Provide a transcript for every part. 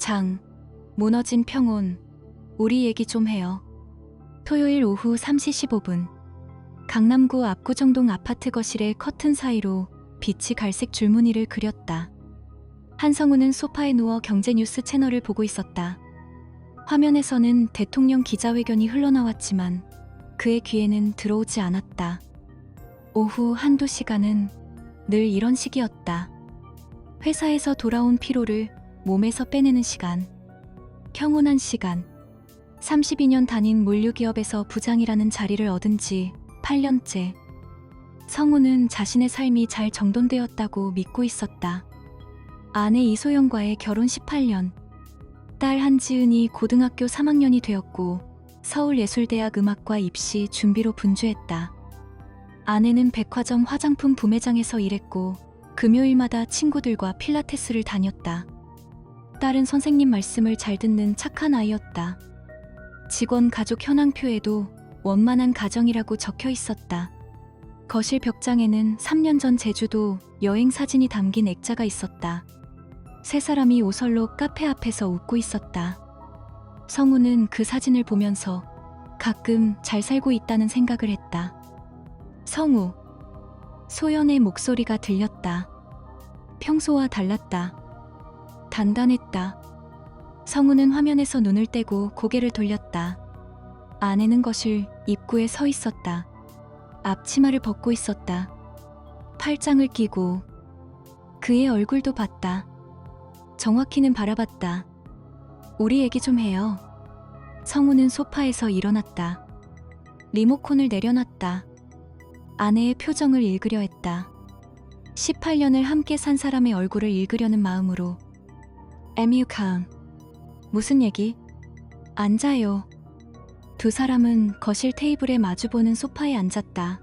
장, 무너진 평온, 우리 얘기 좀 해요. 토요일 오후 3시 15분. 강남구 압구정동 아파트 거실의 커튼 사이로 빛이 갈색 줄무늬를 그렸다. 한성우는 소파에 누워 경제뉴스 채널을 보고 있었다. 화면에서는 대통령 기자회견이 흘러나왔지만 그의 귀에는 들어오지 않았다. 오후 한두 시간은 늘 이런 시기였다. 회사에서 돌아온 피로를 몸에서 빼내는 시간, 평온한 시간. 32년 다닌 물류기업에서 부장이라는 자리를 얻은 지 8년째. 성우는 자신의 삶이 잘 정돈되었다고 믿고 있었다. 아내 이소영과의 결혼 18년, 딸 한지은이 고등학교 3학년이 되었고 서울예술대학 음악과 입시 준비로 분주했다. 아내는 백화점 화장품 부매장에서 일했고 금요일마다 친구들과 필라테스를 다녔다. 딸은 선생님 말씀을 잘 듣는 착한 아이였다. 직원 가족 현황표에도 원만한 가정이라고 적혀 있었다. 거실 벽장에는 3년 전 제주도 여행 사진이 담긴 액자가 있었다. 세 사람이 오설로 카페 앞에서 웃고 있었다. 성우는 그 사진을 보면서 가끔 잘 살고 있다는 생각을 했다. 성우. 소연의 목소리가 들렸다. 평소와 달랐다. 단단했다. 성우는 화면에서 눈을 떼고 고개를 돌렸다. 아내는 거실 입구에 서 있었다. 앞치마를 벗고 있었다. 팔짱을 끼고 그의 얼굴도 봤다. 정확히는 바라봤다. 우리 얘기 좀 해요. 성우는 소파에서 일어났다. 리모컨을 내려놨다. 아내의 표정을 읽으려 했다. 18년을 함께 산 사람의 얼굴을 읽으려는 마음으로. 에뮤칸. 무슨 얘기? 앉아요. 두 사람은 거실 테이블에 마주보는 소파에 앉았다.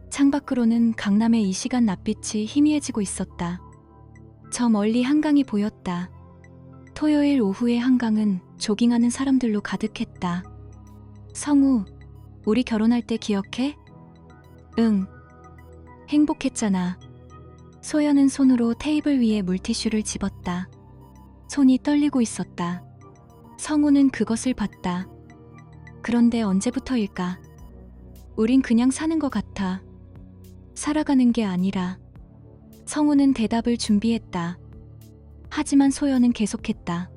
창밖으로는 강남의 이 시간 낮빛이 희미해지고 있었다. 저 멀리 한강이 보였다. 토요일 오후의 한강은 조깅하는 사람들로 가득했다. 성우, 우리 결혼할 때 기억해? 응. 행복했잖아. 소연은 손으로 테이블 위에 물티슈를 집었다. 손이 떨리고 있었다. 성우는 그것을 봤다. 그런데 언제부터일까? 우린 그냥 사는 것 같아. 살아가는 게 아니라. 성우는 대답을 준비했다. 하지만 소연은 계속했다.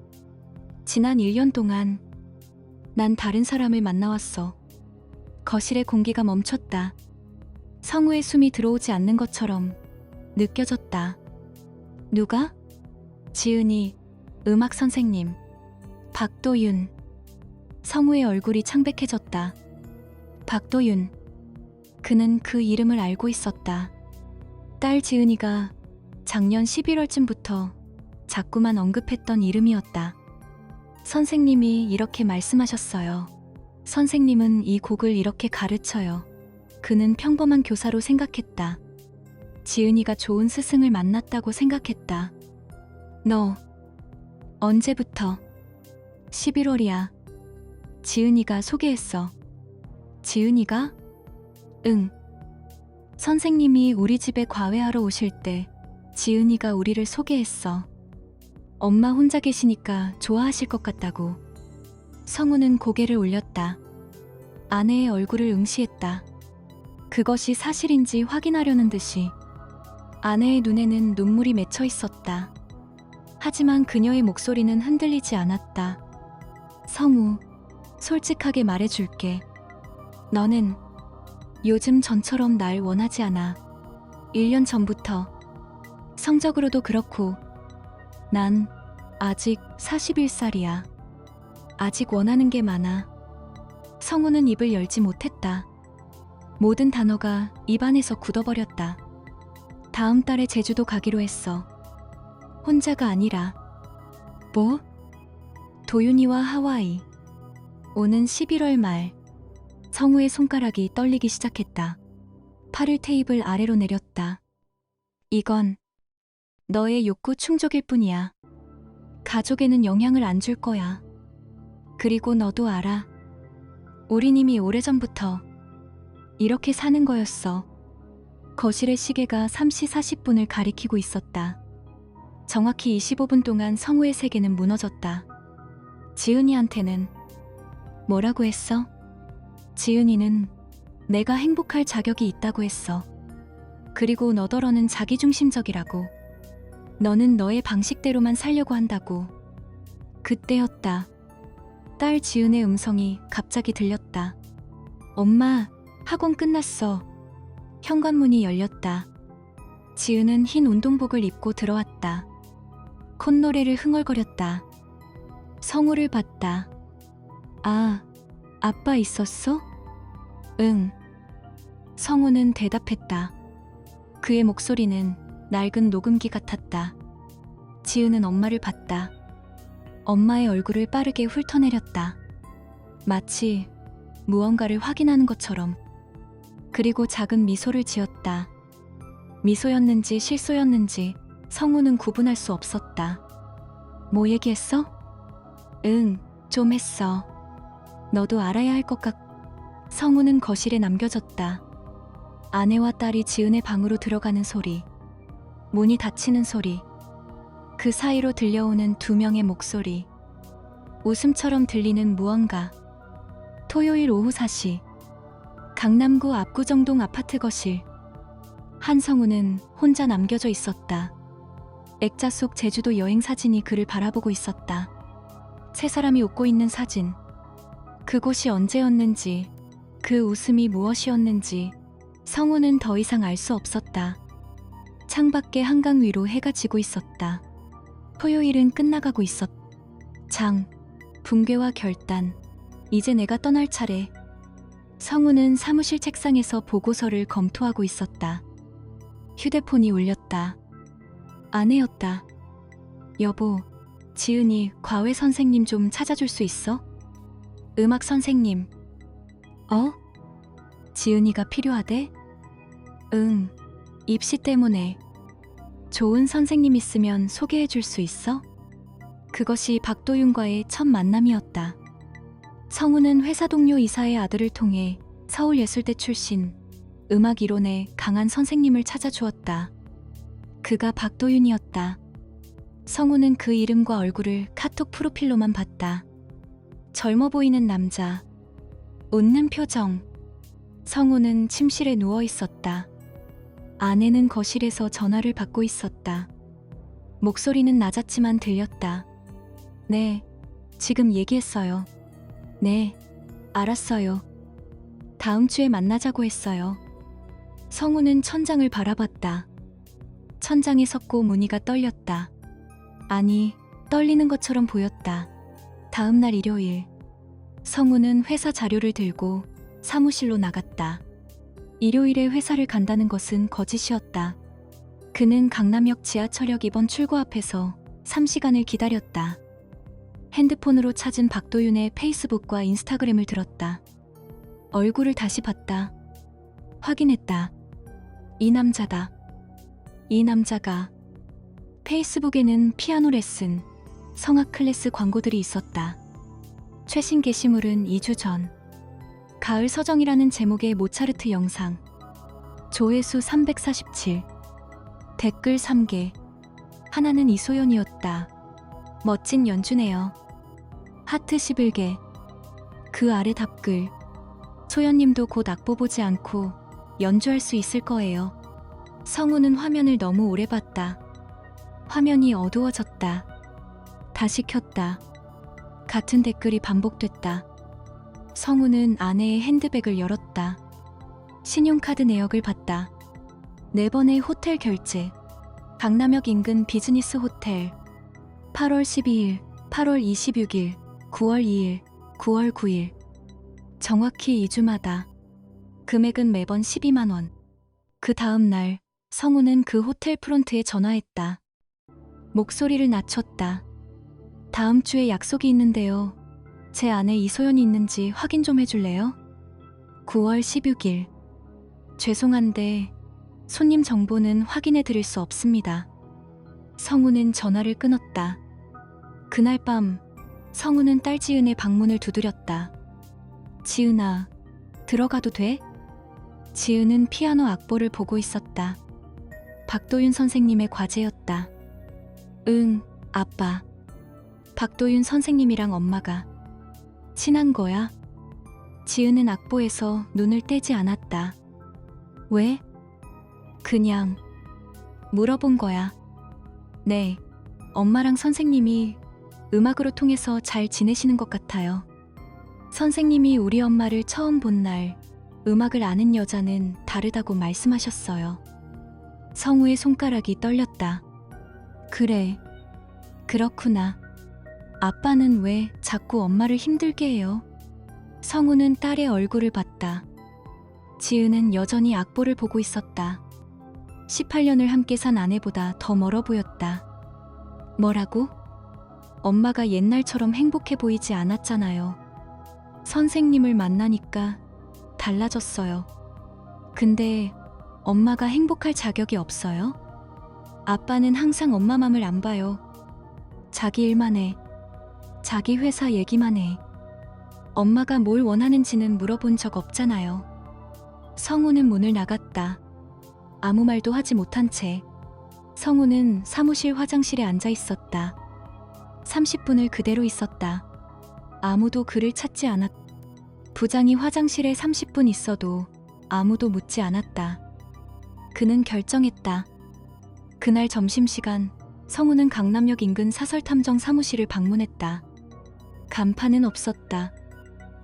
지난 1년 동안 난 다른 사람을 만나왔어. 거실의 공기가 멈췄다. 성우의 숨이 들어오지 않는 것처럼 느껴졌다. 누가? 지은이, 음악 선생님. 박도윤. 성우의 얼굴이 창백해졌다. 박도윤. 그는 그 이름을 알고 있었다. 딸 지은이가 작년 11월쯤부터 자꾸만 언급했던 이름이었다. 선생님이 이렇게 말씀하셨어요. 선생님은 이 곡을 이렇게 가르쳐요. 그는 평범한 교사로 생각했다. 지은이가 좋은 스승을 만났다고 생각했다. 너 언제부터? 11월이야. 지은이가 소개했어. 지은이가? 응. 선생님이 우리 집에 과외하러 오실 때 지은이가 우리를 소개했어. 엄마 혼자 계시니까 좋아하실 것 같다고. 성우는 고개를 올렸다. 아내의 얼굴을 응시했다. 그것이 사실인지 확인하려는 듯이. 아내의 눈에는 눈물이 맺혀 있었다. 하지만 그녀의 목소리는 흔들리지 않았다. 성우, 솔직하게 말해줄게. 너는 요즘 전처럼 날 원하지 않아. 1년 전부터. 성적으로도 그렇고. 난 아직 41살이야. 아직 원하는 게 많아. 성우는 입을 열지 못했다. 모든 단어가 입안에서 굳어버렸다. 다음 달에 제주도 가기로 했어. 혼자가 아니라. 뭐? 도윤이와 하와이. 오는 11월 말. 성우의 손가락이 떨리기 시작했다. 팔을 테이블 아래로 내렸다. 이건 너의 욕구 충족일 뿐이야. 가족에는 영향을 안 줄 거야. 그리고 너도 알아. 우린 이미 오래전부터 이렇게 사는 거였어. 거실의 시계가 3시 40분을 가리키고 있었다. 정확히 25분 동안 성우의 세계는 무너졌다. 지은이한테는 뭐라고 했어? 지은이는 내가 행복할 자격이 있다고 했어. 그리고 너더러는 자기중심적이라고. 너는 너의 방식대로만 살려고 한다고. 그때였다. 딸 지은의 음성이 갑자기 들렸다. 엄마, 학원 끝났어. 현관문이 열렸다. 지은은 흰 운동복을 입고 들어왔다. 콧노래를 흥얼거렸다. 성우를 봤다. 아, 아빠 있었어? 응. 성우는 대답했다. 그의 목소리는 낡은 녹음기 같았다. 지은은 엄마를 봤다. 엄마의 얼굴을 빠르게 훑어내렸다. 마치 무언가를 확인하는 것처럼. 그리고 작은 미소를 지었다. 미소였는지 실소였는지 성우는 구분할 수 없었다. 뭐 얘기했어? 응, 좀 했어. 너도 알아야 할 것 같... 성우는 거실에 남겨졌다. 아내와 딸이 지은의 방으로 들어가는 소리, 문이 닫히는 소리, 그 사이로 들려오는 두 명의 목소리, 웃음처럼 들리는 무언가. 토요일 오후 4시, 강남구 압구정동 아파트 거실. 한성우는 혼자 남겨져 있었다. 액자 속 제주도 여행 사진이 그를 바라보고 있었다. 세 사람이 웃고 있는 사진. 그곳이 언제였는지, 그 웃음이 무엇이었는지 성우는 더 이상 알 수 없었다. 창밖에 한강 위로 해가 지고 있었다. 토요일은 끝나가고 있었다. 장, 붕괴와 결단. 이제 내가 떠날 차례. 성우는 사무실 책상에서 보고서를 검토하고 있었다. 휴대폰이 울렸다. 아내였다. 여보, 지은이 과외 선생님 좀 찾아줄 수 있어? 음악 선생님. 어? 지은이가 필요하대? 응, 입시 때문에. 좋은 선생님 있으면 소개해 줄 수 있어? 그것이 박도윤과의 첫 만남이었다. 성우는 회사 동료 이사의 아들을 통해 서울예술대 출신, 음악 이론의 강한 선생님을 찾아주었다. 그가 박도윤이었다. 성우는 그 이름과 얼굴을 카톡 프로필로만 봤다. 젊어 보이는 남자, 웃는 표정. 성우는 침실에 누워 있었다. 아내는 거실에서 전화를 받고 있었다. 목소리는 낮았지만 들렸다. 네, 지금 얘기했어요. 네, 알았어요. 다음 주에 만나자고 했어요. 성우는 천장을 바라봤다. 천장이 섰고 무늬가 떨렸다. 아니, 떨리는 것처럼 보였다. 다음 날 일요일, 성우는 회사 자료를 들고 사무실로 나갔다. 일요일에 회사를 간다는 것은 거짓이었다. 그는 강남역 지하철역 2번 출구 앞에서 3시간을 기다렸다. 핸드폰으로 찾은 박도윤의 페이스북과 인스타그램을 들었다. 얼굴을 다시 봤다. 확인했다. 이 남자다. 이 남자가. 페이스북에는 피아노 레슨, 성악 클래스 광고들이 있었다. 최신 게시물은 2주 전. 가을 서정이라는 제목의 모차르트 영상. 조회수 347. 댓글 3개. 하나는 이소연이었다. 멋진 연주네요. 하트 11개. 그 아래 답글. 소연님도 곧 악보 보지 않고 연주할 수 있을 거예요. 성우는 화면을 너무 오래 봤다. 화면이 어두워졌다. 다시 켰다. 같은 댓글이 반복됐다. 성우는 아내의 핸드백을 열었다. 신용카드 내역을 봤다. 4번의 호텔 결제. 강남역 인근 비즈니스 호텔. 8월 12일, 8월 26일, 9월 2일, 9월 9일. 정확히 2주마다. 금액은 매번 12만 원. 그 다음 날 성우는 그 호텔 프론트에 전화했다. 목소리를 낮췄다. 다음 주에 약속이 있는데요. 제 아내 이소연이 있는지 확인 좀 해줄래요? 9월 16일. 죄송한데 손님 정보는 확인해 드릴 수 없습니다. 성우는 전화를 끊었다. 그날 밤 성우는 딸 지은의 방문을 두드렸다. 지은아, 들어가도 돼? 지은은 피아노 악보를 보고 있었다. 박도윤 선생님의 과제였다. 응, 아빠. 박도윤 선생님이랑 엄마가 친한 거야? 지은은 악보에서 눈을 떼지 않았다. 왜? 그냥 물어본 거야. 네, 엄마랑 선생님이 음악으로 통해서 잘 지내시는 것 같아요. 선생님이 우리 엄마를 처음 본 날 음악을 아는 여자는 다르다고 말씀하셨어요. 성우의 손가락이 떨렸다. 그래, 그렇구나. 아빠는 왜 자꾸 엄마를 힘들게 해요? 성우는 딸의 얼굴을 봤다. 지은은 여전히 악보를 보고 있었다. 18년을 함께 산 아내보다 더 멀어 보였다. 뭐라고? 엄마가 옛날처럼 행복해 보이지 않았잖아요. 선생님을 만나니까 달라졌어요. 근데 엄마가 행복할 자격이 없어요? 아빠는 항상 엄마 맘을 안 봐요. 자기 일만 해. 자기 회사 얘기만 해. 엄마가 뭘 원하는지는 물어본 적 없잖아요. 성우는 문을 나갔다. 아무 말도 하지 못한 채 성우는 사무실 화장실에 앉아 있었다. 30분을 그대로 있었다. 아무도 그를 찾지 않았다. 부장이 화장실에 30분 있어도 아무도 묻지 않았다. 그는 결정했다. 그날 점심시간 성우는 강남역 인근 사설탐정 사무실을 방문했다. 간판은 없었다.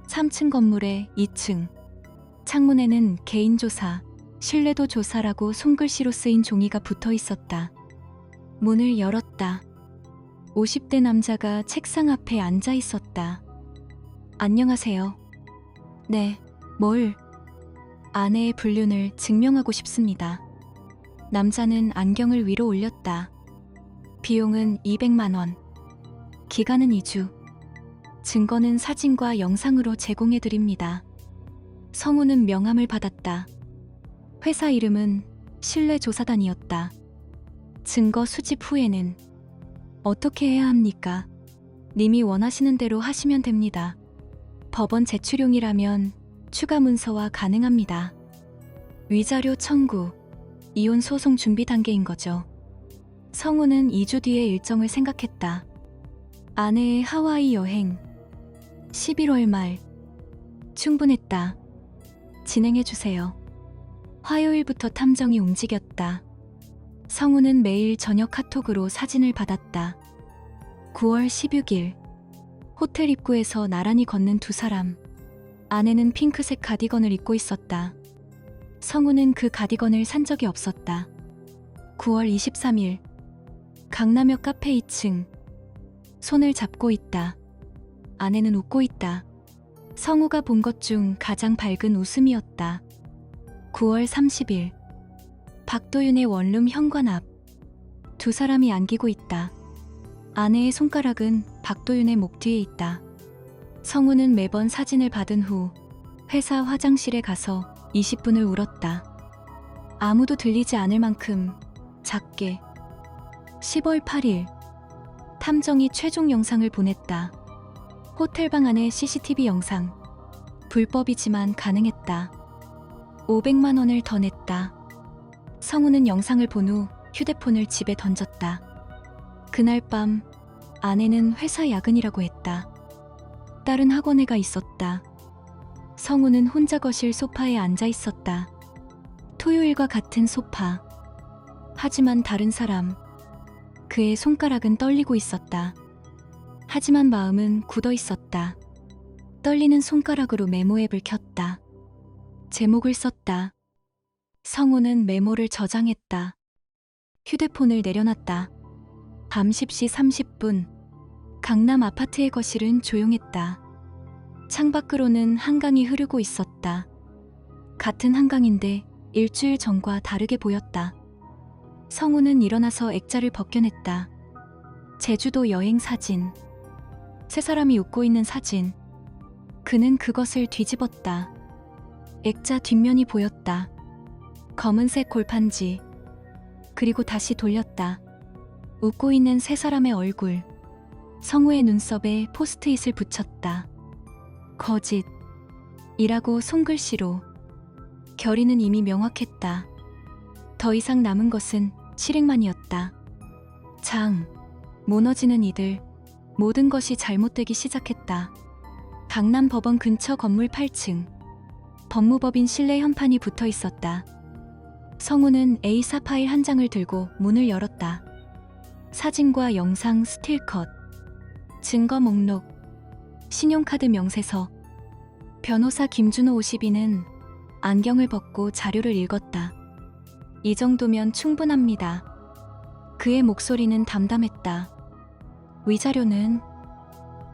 3층 건물의 2층. 창문에는 개인조사, 신뢰도 조사라고 손글씨로 쓰인 종이가 붙어 있었다. 문을 열었다. 50대 남자가 책상 앞에 앉아 있었다. 안녕하세요. 네, 뭘? 아내의 불륜을 증명하고 싶습니다. 남자는 안경을 위로 올렸다. 비용은 200만 원. 기간은 2주. 증거는 사진과 영상으로 제공해 드립니다. 성우는 명함을 받았다. 회사 이름은 신뢰조사단이었다. 증거 수집 후에는 어떻게 해야 합니까? 님이 원하시는 대로 하시면 됩니다. 법원 제출용이라면 추가 문서화 가능합니다. 위자료 청구, 이혼 소송 준비 단계인 거죠. 성우는 2주 뒤의 일정을 생각했다. 아내의 하와이 여행, 11월 말. 충분했다. 진행해주세요. 화요일부터 탐정이 움직였다. 성우는 매일 저녁 카톡으로 사진을 받았다. 9월 16일. 호텔 입구에서 나란히 걷는 두 사람. 아내는 핑크색 가디건을 입고 있었다. 성우는 그 가디건을 산 적이 없었다. 9월 23일. 강남역 카페 2층. 손을 잡고 있다. 아내는 웃고 있다. 성우가 본 것 중 가장 밝은 웃음이었다. 9월 30일. 박도윤의 원룸 현관 앞. 두 사람이 안기고 있다. 아내의 손가락은 박도윤의 목 뒤에 있다. 성우는 매번 사진을 받은 후 회사 화장실에 가서 20분을 울었다. 아무도 들리지 않을 만큼 작게. 10월 8일. 탐정이 최종 영상을 보냈다. 호텔방 안의 CCTV 영상. 불법이지만 가능했다. 500만 원을 더 냈다. 성우는 영상을 본 후 휴대폰을 집에 던졌다. 그날 밤 아내는 회사 야근이라고 했다. 딸은 학원에 가 있었다. 성우는 혼자 거실 소파에 앉아 있었다. 토요일과 같은 소파. 하지만 다른 사람. 그의 손가락은 떨리고 있었다. 하지만 마음은 굳어 있었다. 떨리는 손가락으로 메모 앱을 켰다. 제목을 썼다. 성우는 메모를 저장했다. 휴대폰을 내려놨다. 밤 10시 30분. 강남 아파트의 거실은 조용했다. 창밖으로는 한강이 흐르고 있었다. 같은 한강인데 일주일 전과 다르게 보였다. 성우는 일어나서 액자를 벗겨냈다. 제주도 여행 사진. 세 사람이 웃고 있는 사진. 그는 그것을 뒤집었다. 액자 뒷면이 보였다. 검은색 골판지. 그리고 다시 돌렸다. 웃고 있는 세 사람의 얼굴. 성우의 눈썹에 포스트잇을 붙였다. 거짓. 이라고 손글씨로. 결의는 이미 명확했다. 더 이상 남은 것은 실행만이었다. 장. 무너지는 이들, 모든 것이 잘못되기 시작했다. 강남 법원 근처 건물 8층. 법무법인 실내 현판이 붙어 있었다. 성우는 A4 파일 한 장을 들고 문을 열었다. 사진과 영상 스틸컷, 증거 목록, 신용카드 명세서. 변호사 김준호 52는 안경을 벗고 자료를 읽었다. 이 정도면 충분합니다. 그의 목소리는 담담했다. 위자료는?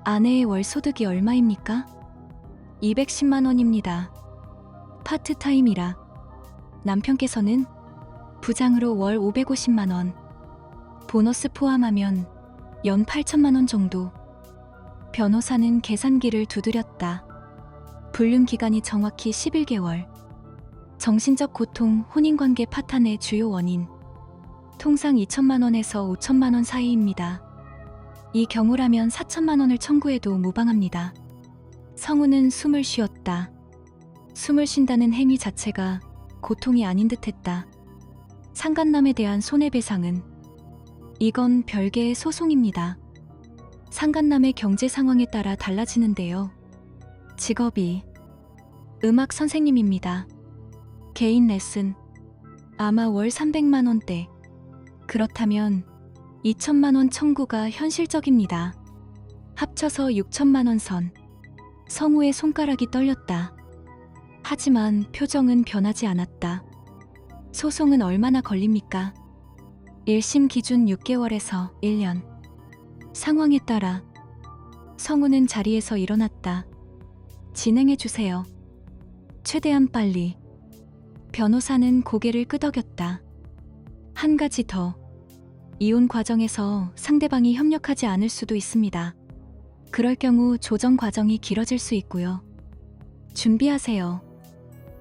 아내의 월 소득이 얼마입니까? 210만 원입니다. 파트타임이라. 남편께서는 부장으로 월 550만 원. 보너스 포함하면 연 8천만 원 정도. 변호사는 계산기를 두드렸다. 불륜 기간이 정확히 11개월. 정신적 고통, 혼인관계 파탄의 주요 원인. 통상 2천만 원에서 5천만 원 사이입니다. 이 경우라면 4천만 원을 청구해도 무방합니다. 성우는 숨을 쉬었다. 숨을 쉰다는 행위 자체가 고통이 아닌 듯했다. 상간남에 대한 손해배상은? 이건 별개의 소송입니다. 상간남의 경제 상황에 따라 달라지는데요. 직업이 음악 선생님입니다. 개인 레슨 아마 월 300만 원대. 그렇다면 2천만 원 청구가 현실적입니다. 합쳐서 6천만 원 선. 성우의 손가락이 떨렸다. 하지만 표정은 변하지 않았다. 소송은 얼마나 걸립니까? 1심 기준 6개월에서 1년. 상황에 따라. 성우는 자리에서 일어났다. 진행해 주세요. 최대한 빨리. 변호사는 고개를 끄덕였다. 한 가지 더. 이혼 과정에서 상대방이 협력하지 않을 수도 있습니다. 그럴 경우 조정 과정이 길어질 수 있고요. 준비하세요.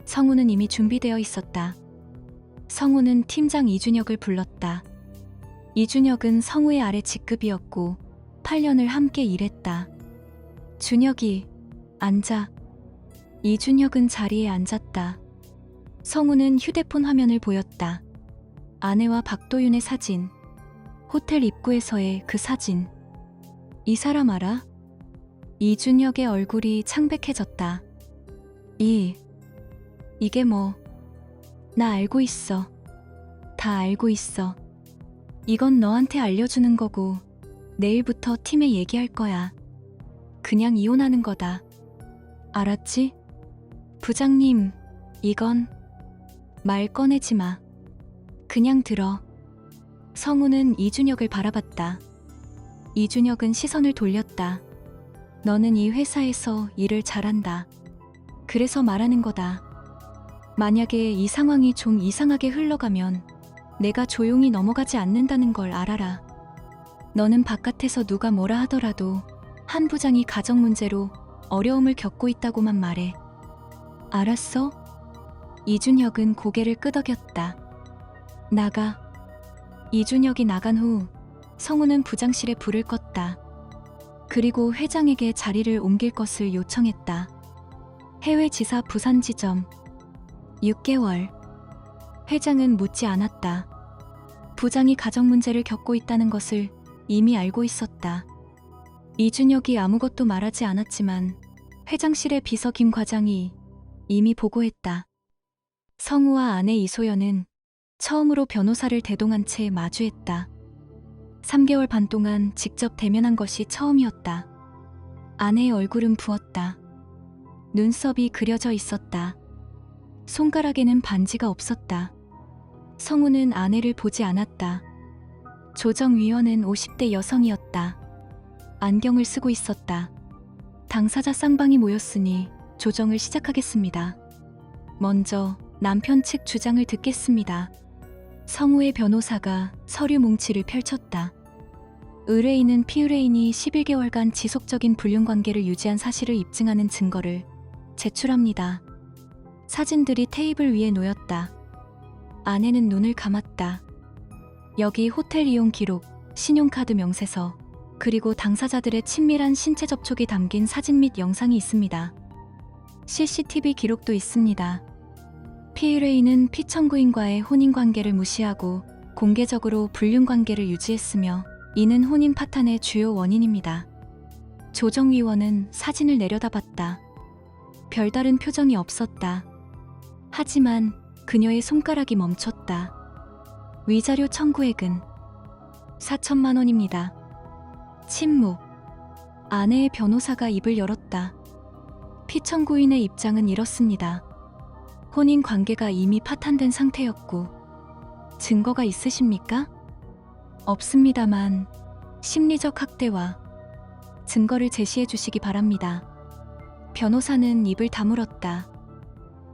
성우는 이미 준비되어 있었다. 성우는 팀장 이준혁을 불렀다. 이준혁은 성우의 아래 직급이었고 8년을 함께 일했다. 준혁이 앉아. 이준혁은 자리에 앉았다. 성우는 휴대폰 화면을 보였다. 아내와 박도윤의 사진. 호텔 입구에서의 그 사진. 이 사람 알아? 이준혁의 얼굴이 창백해졌다. 이게 뭐? 나 알고 있어. 다 알고 있어. 이건 너한테 알려주는 거고 내일부터 팀에 얘기할 거야. 그냥 이혼하는 거다. 알았지? 부장님, 이건 말 꺼내지 마. 그냥 들어. 성우는 이준혁을 바라봤다. 이준혁은 시선을 돌렸다. 너는 이 회사에서 일을 잘한다. 그래서 말하는 거다. 만약에 이 상황이 좀 이상하게 흘러가면 내가 조용히 넘어가지 않는다는 걸 알아라. 너는 바깥에서 누가 뭐라 하더라도 한 부장이 가정 문제로 어려움을 겪고 있다고만 말해. 알았어? 이준혁은 고개를 끄덕였다. 나가. 이준혁이 나간 후 성우는 부장실에 불을 껐다. 그리고 회장에게 자리를 옮길 것을 요청했다. 해외지사 부산지점. 6개월. 회장은 묻지 않았다. 부장이 가정 문제를 겪고 있다는 것을 이미 알고 있었다. 이준혁이 아무것도 말하지 않았지만 회장실의 비서 김 과장이 이미 보고했다. 성우와 아내 이소연은 처음으로 변호사를 대동한 채 마주했다. 3개월 반 동안 직접 대면한 것이 처음이었다. 아내의 얼굴은 부었다. 눈썹이 그려져 있었다. 손가락에는 반지가 없었다. 성우는 아내를 보지 않았다. 조정위원은 50대 여성이었다. 안경을 쓰고 있었다. 당사자 쌍방이 모였으니 조정을 시작하겠습니다. 먼저 남편 측 주장을 듣겠습니다. 성우의 변호사가 서류 뭉치를 펼쳤다. 의뢰인은 피의뢰인이 11개월간 지속적인 불륜관계를 유지한 사실을 입증하는 증거를 제출합니다. 사진들이 테이블 위에 놓였다. 아내는 눈을 감았다. 여기 호텔 이용 기록, 신용카드 명세서, 그리고 당사자들의 친밀한 신체 접촉이 담긴 사진 및 영상이 있습니다. CCTV 기록도 있습니다. 피의뢰인은 피청구인과의 혼인관계를 무시하고 공개적으로 불륜관계를 유지했으며 이는 혼인 파탄의 주요 원인입니다. 조정위원은 사진을 내려다봤다. 별다른 표정이 없었다. 하지만 그녀의 손가락이 멈췄다. 위자료 청구액은 4천만 원입니다. 침묵. 아내의 변호사가 입을 열었다. 피청구인의 입장은 이렇습니다. 혼인 관계가 이미 파탄된 상태였고 증거가 있으십니까? 없습니다만 심리적 학대와 증거를 제시해 주시기 바랍니다. 변호사는 입을 다물었다.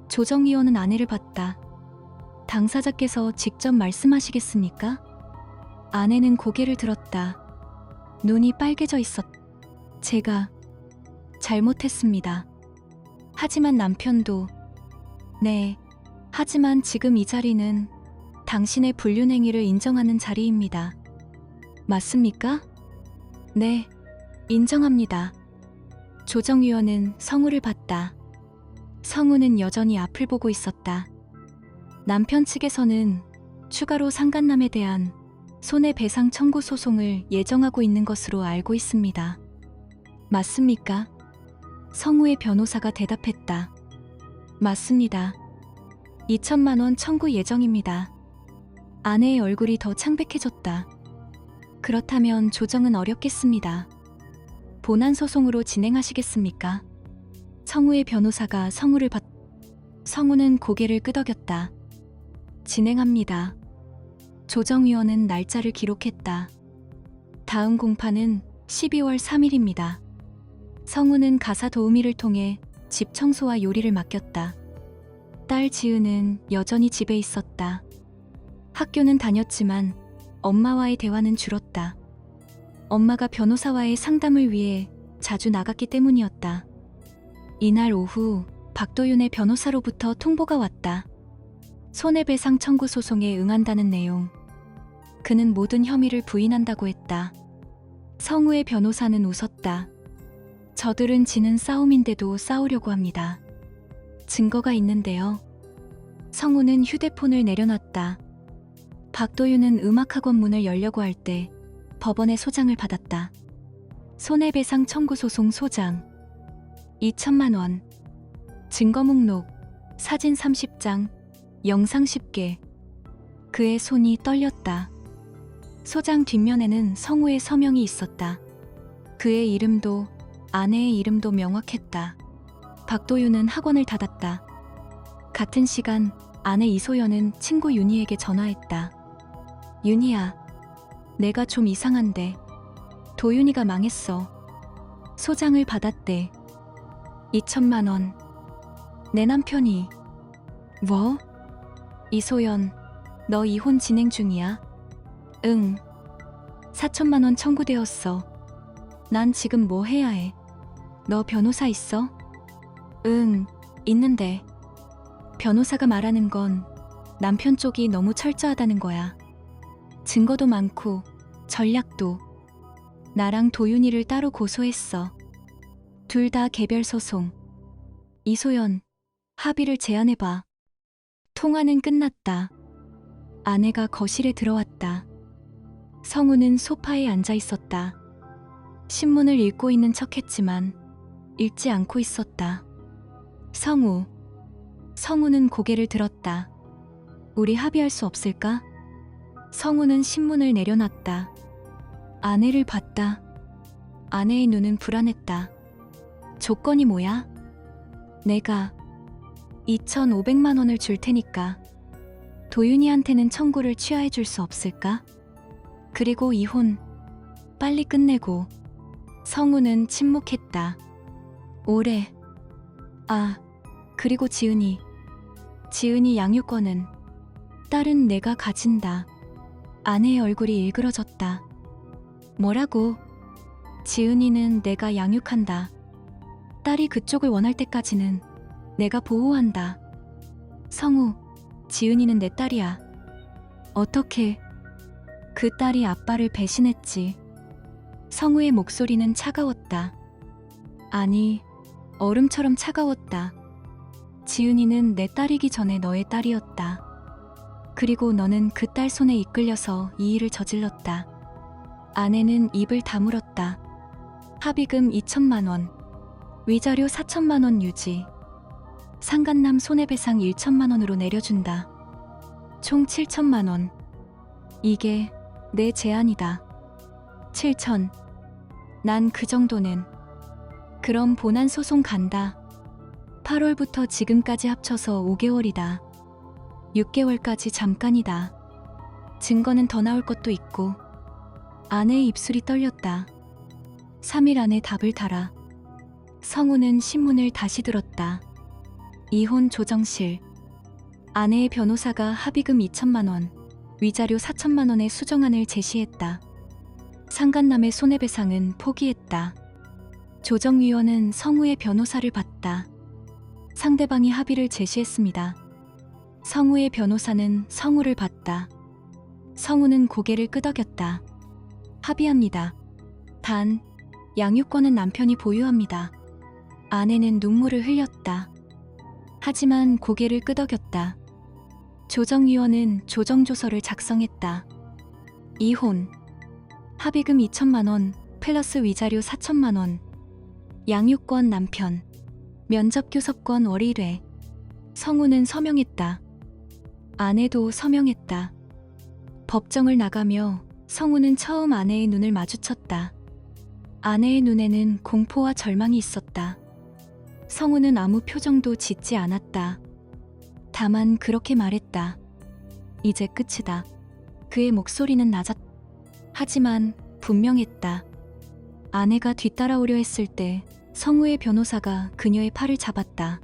조정위원은 아내를 봤다. 당사자께서 직접 말씀하시겠습니까? 아내는 고개를 들었다. 눈이 빨개져 있었다. 제가 잘못했습니다. 하지만 남편도 네. 하지만 지금 이 자리는 당신의 불륜행위를 인정하는 자리입니다. 맞습니까? 네. 인정합니다. 조정위원은 성우를 봤다. 성우는 여전히 앞을 보고 있었다. 남편 측에서는 추가로 상간남에 대한 손해배상 청구 소송을 예정하고 있는 것으로 알고 있습니다. 맞습니까? 성우의 변호사가 대답했다. 맞습니다. 2천만 원 청구 예정입니다. 아내의 얼굴이 더 창백해졌다. 그렇다면 조정은 어렵겠습니다. 본안 소송으로 진행하시겠습니까? 성우의 변호사가 성우를 봤다. 성우는 고개를 끄덕였다. 진행합니다. 조정위원은 날짜를 기록했다. 다음 공판은 12월 3일입니다. 성우는 가사 도우미를 통해 집 청소와 요리를 맡겼다. 딸 지은은 여전히 집에 있었다. 학교는 다녔지만 엄마와의 대화는 줄었다. 엄마가 변호사와의 상담을 위해 자주 나갔기 때문이었다. 이날 오후 박도윤의 변호사로부터 통보가 왔다. 손해배상 청구 소송에 응한다는 내용. 그는 모든 혐의를 부인한다고 했다. 성우의 변호사는 웃었다. 저들은 지는 싸움인데도 싸우려고 합니다. 증거가 있는데요. 성우는 휴대폰을 내려놨다. 박도윤은 음악학원 문을 열려고 할 때 법원의 소장을 받았다. 손해배상 청구 소송 소장 2천만 원. 증거 목록 사진 30장, 영상 10개. 그의 손이 떨렸다. 소장 뒷면에는 성우의 서명이 있었다. 그의 이름도 아내의 이름도 명확했다. 박도윤은 학원을 닫았다. 같은 시간 아내 이소연은 친구 윤희에게 전화했다. 윤희야, 내가 좀 이상한데 도윤이가 망했어. 소장을 받았대. 2천만 원. 내 남편이. 뭐? 이소연, 너 이혼 진행 중이야? 응. 4천만 원 청구되었어. 난 지금 뭐 해야 해? 너 변호사 있어? 응, 있는데. 변호사가 말하는 건 남편 쪽이 너무 철저하다는 거야. 증거도 많고 전략도. 나랑 도윤이를 따로 고소했어. 둘 다 개별 소송. 이소연, 합의를 제안해봐. 통화는 끝났다. 아내가 거실에 들어왔다. 성우는 소파에 앉아 있었다. 신문을 읽고 있는 척했지만 읽지 않고 있었다. 성우는 고개를 들었다. 우리 합의할 수 없을까? 성우는 신문을 내려놨다. 아내를 봤다. 아내의 눈은 불안했다. 조건이 뭐야? 내가 2,500만 원을 줄 테니까 도윤이한테는 청구를 취하해 줄 수 없을까? 그리고 이혼 빨리 끝내고. 성우는 침묵했다. 오래. 아, 그리고 지은이 양육권은 딸은 내가 가진다. 아내의 얼굴이 일그러졌다. 뭐라고? 지은이는 내가 양육한다. 딸이 그쪽을 원할 때까지는 내가 보호한다. 성우, 지은이는 내 딸이야. 어떻게? 그 딸이 아빠를 배신했지. 성우의 목소리는 차가웠다. 아니, 얼음처럼 차가웠다. 지은이는 내 딸이기 전에 너의 딸이었다. 그리고 너는 그 딸 손에 이끌려서 이 일을 저질렀다. 아내는 입을 다물었다. 합의금 2천만 원, 위자료 4천만 원 유지, 상간남 손해배상 1천만 원으로 내려준다. 총 7천만 원. 이게 내 제안이다. 7천. 난 그 정도는. 그럼 본안 소송 간다. 8월부터 지금까지 합쳐서 5개월이다. 6개월까지 잠깐이다. 증거는 더 나올 것도 있고. 아내의 입술이 떨렸다. 3일 안에 답을 달아. 성우는 신문을 다시 들었다. 이혼 조정실. 아내의 변호사가 합의금 2천만 원, 위자료 4천만 원의 수정안을 제시했다. 상간남의 손해배상은 포기했다. 조정위원은 성우의 변호사를 봤다. 상대방이 합의를 제시했습니다. 성우의 변호사는 성우를 봤다. 성우는 고개를 끄덕였다. 합의합니다. 단, 양육권은 남편이 보유합니다. 아내는 눈물을 흘렸다. 하지만 고개를 끄덕였다. 조정위원은 조정조서를 작성했다. 이혼, 합의금 2천만 원, 플러스 위자료 4천만 원, 양육권 남편, 면접교섭권 월일회. 성우는 서명했다. 아내도 서명했다. 법정을 나가며 성우는 처음 아내의 눈을 마주쳤다. 아내의 눈에는 공포와 절망이 있었다. 성우는 아무 표정도 짓지 않았다. 다만 그렇게 말했다. 이제 끝이다. 그의 목소리는 낮았다. 하지만 분명했다. 아내가 뒤따라오려 했을 때 성우의 변호사가 그녀의 팔을 잡았다.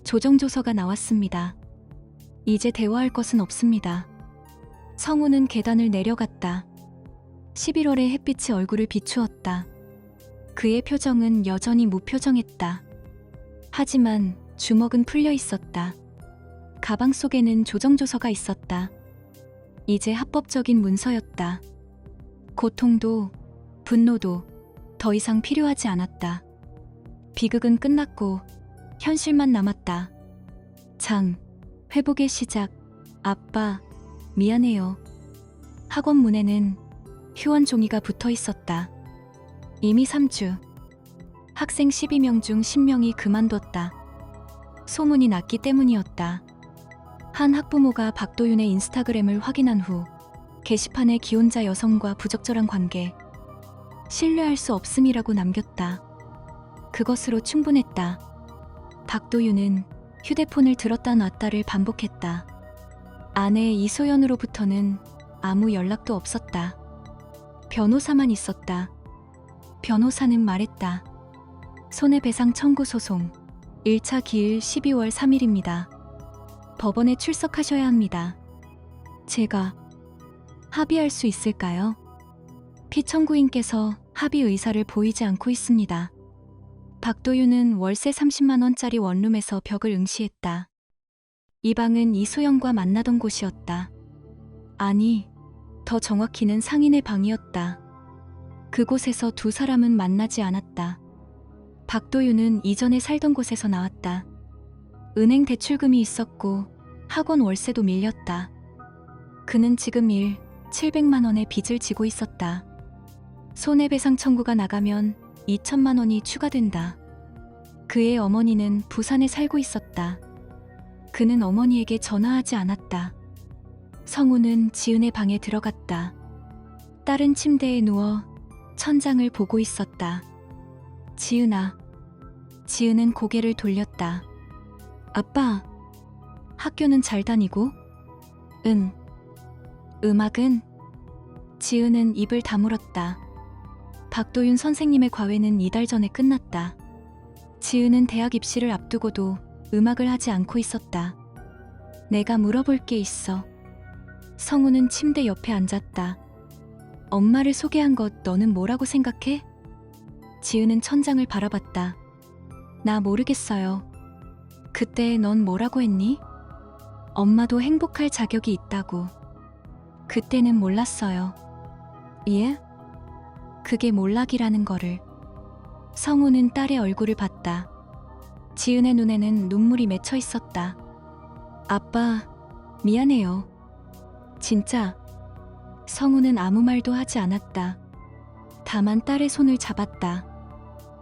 조정조서가 나왔습니다. 이제 대화할 것은 없습니다. 성우는 계단을 내려갔다. 11월의 햇빛이 얼굴을 비추었다. 그의 표정은 여전히 무표정했다. 하지만 주먹은 풀려 있었다. 가방 속에는 조정조서가 있었다. 이제 합법적인 문서였다. 고통도 분노도 더 이상 필요하지 않았다. 비극은 끝났고 현실만 남았다. 장, 회복의 시작. 아빠, 미안해요. 학원 문에는 휴원 종이가 붙어 있었다. 이미 3주. 학생 12명 중 10명이 그만뒀다. 소문이 났기 때문이었다. 한 학부모가 박도윤의 인스타그램을 확인한 후 게시판에 기혼자 여성과 부적절한 관계, 신뢰할 수 없음이라고 남겼다. 그것으로 충분했다. 박도윤은 휴대폰을 들었다 놨다를 반복했다. 아내 이소연으로부터는 아무 연락도 없었다. 변호사만 있었다. 변호사는 말했다. 손해배상 청구 소송 1차 기일 12월 3일입니다. 법원에 출석하셔야 합니다. 제가 합의할 수 있을까요? 피청구인께서 합의 의사를 보이지 않고 있습니다. 박도윤은 월세 30만 원짜리 원룸에서 벽을 응시했다. 이 방은 이소영과 만나던 곳이었다. 아니, 더 정확히는 상인의 방이었다. 그곳에서 두 사람은 만나지 않았다. 박도윤은 이전에 살던 곳에서 나왔다. 은행 대출금이 있었고 학원 월세도 밀렸다. 그는 지금 700만 원의 빚을 지고 있었다. 손해배상 청구가 나가면 2천만 원이 추가된다. 그의 어머니는 부산에 살고 있었다. 그는 어머니에게 전화하지 않았다. 성우는 지은의 방에 들어갔다. 딸은 침대에 누워 천장을 보고 있었다. 지은아. 지은은 고개를 돌렸다. 아빠, 학교는 잘 다니고? 응. 음악은? 지은은 입을 다물었다. 박도윤 선생님의 과외는 2달 전에 끝났다. 지은은 대학 입시를 앞두고도 음악을 하지 않고 있었다. 내가 물어볼 게 있어. 성우는 침대 옆에 앉았다. 엄마를 소개한 것 너는 뭐라고 생각해? 지은은 천장을 바라봤다. 나 모르겠어요. 그때 넌 뭐라고 했니? 엄마도 행복할 자격이 있다고. 그때는 몰랐어요. 예? 그게 몰락이라는 거를. 성우는 딸의 얼굴을 봤다. 지은의 눈에는 눈물이 맺혀 있었다. 아빠, 미안해요. 진짜. 성우는 아무 말도 하지 않았다. 다만 딸의 손을 잡았다.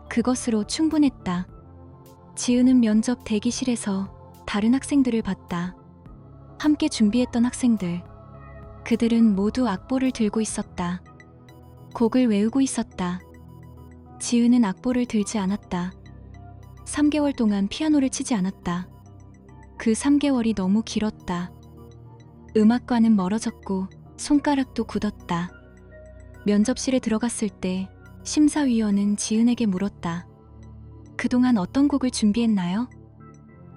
그것으로 충분했다. 지은은 면접 대기실에서 다른 학생들을 봤다. 함께 준비했던 학생들. 그들은 모두 악보를 들고 있었다. 곡을 외우고 있었다. 지은은 악보를 들지 않았다. 3개월 동안 피아노를 치지 않았다. 그 3개월이 너무 길었다. 음악과는 멀어졌고 손가락도 굳었다. 면접실에 들어갔을 때 심사위원은 지은에게 물었다. 그동안 어떤 곡을 준비했나요?